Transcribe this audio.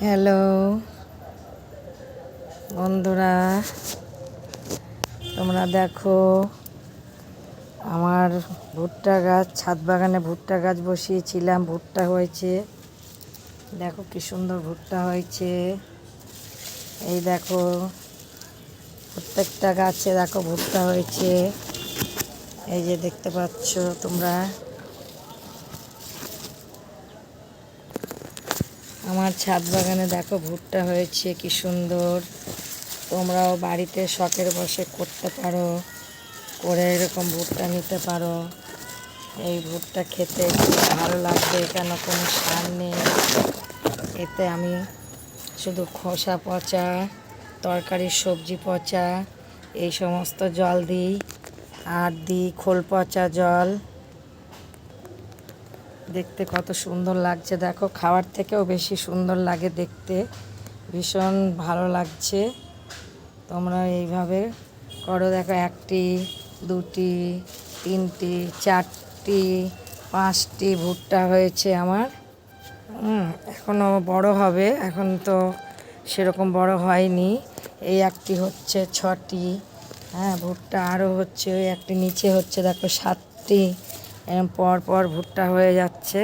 Hello বন্ধুরা, তোমরা দেখো আমার ভুট্টা গাছ, ছাদ বাগানে ভুট্টা গাছ বসিয়েছিলাম, ভুট্টা হয়েছে। দেখো কি সুন্দর ভুট্টা হয়েছে। এই দেখো প্রত্যেকটা গাছে দেখো ভুট্টা হয়েছে। এই যে দেখতে পাচ্ছ তোমরা, আমার ছাদ বাগানে দেখো ভুট্টা হয়েছে কি সুন্দর। তোমরাও বাড়িতে শখের বশে করতে পারো, করে এরকম ভুট্টা নিতে পারো। এই ভুট্টা খেতে ভালো লাগবে, কেন কোনো সার নেই এতে। আমি শুধু খোসা পচা, তরকারির সবজি পচা এই সমস্ত জল দিই, আর দিই খোল পচা জল। দেখতে কত সুন্দর লাগছে দেখো, খাওয়ার থেকেও বেশি সুন্দর লাগে দেখতে, ভীষণ ভালো লাগছে। তোমরা এইভাবে করো। দেখো, একটি, দুটি, তিনটি, চারটি, পাঁচটি ভুট্টা হয়েছে আমার। এখনও বড় হবে, এখন তো সেরকম বড় হয়নি। এই একটি হচ্ছে ছটি, ভুট্টা আরও হচ্ছে, ওই একটি নিচে হচ্ছে। দেখো 7টি, এরকম পর পর ভুট্টা হয়ে যাচ্ছে।